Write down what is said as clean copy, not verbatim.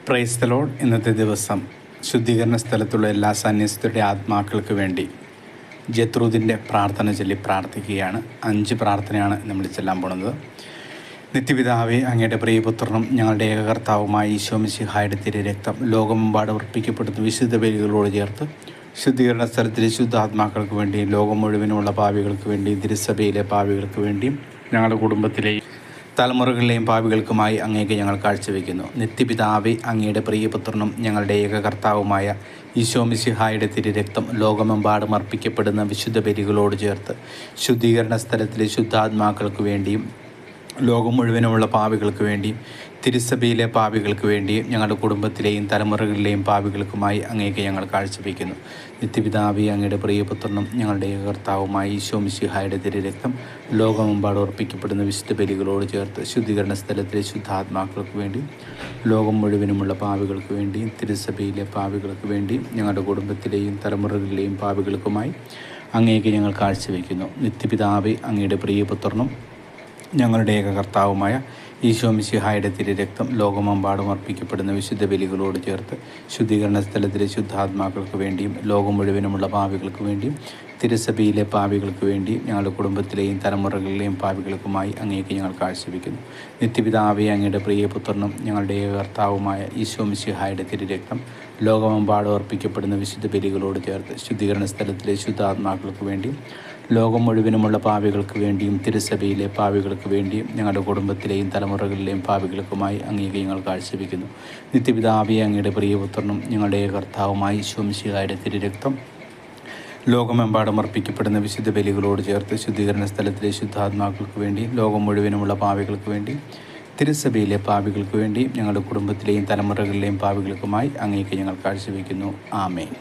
Praise the Lord. ഇന്നത്തെ ദിവസം ശുദ്ധീകരണ സ്ഥലത്തുള്ള എല്ലാ സന്യസ്തരുടെ ആത്മാക്കൾക്ക് വേണ്ടി ജത്രൂദിൻ്റെ പ്രാർത്ഥന ചൊല്ലി പ്രാർത്ഥിക്കുകയാണ്. 5 പ്രാർത്ഥനയാണ് നമ്മൾ ചെല്ലാൻ പോകുന്നത്. നിത്യപിതാവേ, അങ്ങയുടെ പ്രിയപുത്രനും ഞങ്ങളുടെ ഏകകർത്താവുമായ ഈശോ മിശിഹായുടെ തിരുരക്തം ലോകമെമ്പാടും അർപ്പിക്കപ്പെടുന്ന വിശുദ്ധ ബലികളോട് ചേർത്ത് ശുദ്ധീകരണ സ്ഥലത്തിലെ ശുദ്ധാത്മാക്കൾക്ക് വേണ്ടിയും ലോകം മുഴുവനുമുള്ള പാപികൾക്ക് വേണ്ടിയും തിരുസഭയിലെ പാപികൾക്ക് വേണ്ടിയും ഞങ്ങളുടെ കുടുംബത്തിലെയും തലമുറകളിലെയും പാപികൾക്കുമായി അങ്ങേക്ക് ഞങ്ങൾ കാഴ്ചവെക്കുന്നു. നിത്യപിതാവേ, അങ്ങയുടെ പ്രിയപുത്രനും ഞങ്ങളുടെ ഏകകർത്താവുമായ ഈശോ മിശിഹായുടെ തിരുരക്തം ലോകമെമ്പാടും അർപ്പിക്കപ്പെടുന്ന വിശുദ്ധ ബലികളോട് ചേർത്ത് ശുദ്ധീകരണ സ്ഥലത്തിലെ ശുദ്ധാത്മാക്കൾക്ക് വേണ്ടിയും ലോകം മുഴുവനുമുള്ള പാപികൾക്ക് വേണ്ടിയും തിരുസഭയിലെ പാപികൾക്ക് വേണ്ടിയും ഞങ്ങളുടെ കുടുംബത്തിലെയും തലമുറകളിലെയും പാപികൾക്കുമായി അങ്ങേക്ക് ഞങ്ങൾ കാഴ്ചവെക്കുന്നു. നിത്യപിതാവേ, അങ്ങയുടെ പ്രിയപുത്രനും ഞങ്ങളുടെ ഏകകർത്താവുമായ ഈശോ മിശിഹായുടെ തിരുരക്തം ലോകമെമ്പാടും അർപ്പിക്കപ്പെടുന്ന വിശുദ്ധ ബലികളോട് ചേർത്ത് ശുദ്ധീകരണ സ്ഥലത്തിലെ ശുദ്ധാത്മാക്കൾക്ക് വേണ്ടിയും ലോകം മുഴുവനുമുള്ള പാപികൾക്ക് വേണ്ടിയും തിരുസഭയിലെ പാപികൾക്ക് വേണ്ടിയും ഞങ്ങളുടെ കുടുംബത്തിലെയും തലമുറകളിലെയും പാപികൾക്കുമായി അങ്ങേക്ക് ഞങ്ങൾ കാഴ്ചവെക്കുന്നു. നിത്യപിതാവേ, അങ്ങയുടെ പ്രിയപുത്രനും ഞങ്ങളുടെ ഏകകർത്താവുമായ ഈശോ മിശിഹായുടെ തിരുരക്തം ലോകമെമ്പാടും അർപ്പിക്കപ്പെടുന്ന വിശുദ്ധ ബലികളോട് ചേർത്ത് ശുദ്ധീകരണ സ്ഥലത്തിലെ ശുദ്ധാത്മാക്കൾക്ക് വേണ്ടിയും ലോകം മുഴുവനുമുള്ള പാപികൾക്ക് വേണ്ടിയും തിരുസഭയിലെ പാപികൾക്ക് വേണ്ടിയും ഞങ്ങളുടെ കുടുംബത്തിലെയും തലമുറകളിലെയും പാപികൾക്കുമായി അങ്ങേക്ക് ഞങ്ങൾ കാഴ്ചവെക്കുന്നു. നിത്യപിതാവേ, അങ്ങയുടെ പ്രിയപുത്രനും ഞങ്ങളുടെ ഏകകർത്താവുമായ ഈശോ മിശിഹായുടെ തിരുരക്തം ലോകമെമ്പാടും അർപ്പിക്കപ്പെടുന്ന വിശുദ്ധ ബലികളോട് ചേർത്ത് ശുദ്ധീകരണ സ്ഥലത്തിലെ ശുദ്ധാത്മാക്കൾക്ക് വേണ്ടിയും ലോകം മുഴുവനുമുള്ള പാപികൾക്ക് വേണ്ടിയും തിരുസഭയിലെ പാപികൾക്ക് വേണ്ടിയും ഞങ്ങളുടെ കുടുംബത്തിലെയും തലമുറകളിലെയും പാപികൾക്കുമായി അങ്ങേക്ക് ഞങ്ങൾ കാഴ്ചവെക്കുന്നു. നിത്യപിതാവേ, അങ്ങയുടെ പ്രിയപുത്രനും ഞങ്ങളുടെ ഏകകർത്താവുമായ ഈശോ മിശിഹായുടെ തിരുരക്തം ലോകമെമ്പാടും അർപ്പിക്കപ്പെടുന്ന വിശുദ്ധ ബലികളോട് ചേർത്ത് ശുദ്ധീകരണ സ്ഥലത്തിലെ ശുദ്ധാത്മാക്കൾക്ക് വേണ്ടിയും ലോകം മുഴുവനുമുള്ള പാപികൾക്ക് വേണ്ടിയും തിരുസഭയിലെ പാപികൾക്ക് വേണ്ടിയും ഞങ്ങളുടെ കുടുംബത്തിലെയും തലമുറകളിലെയും പാപികൾക്കുമായി അങ്ങേക്ക് ഞങ്ങൾ കാഴ്ചവെക്കുന്നു. ആമേൻ.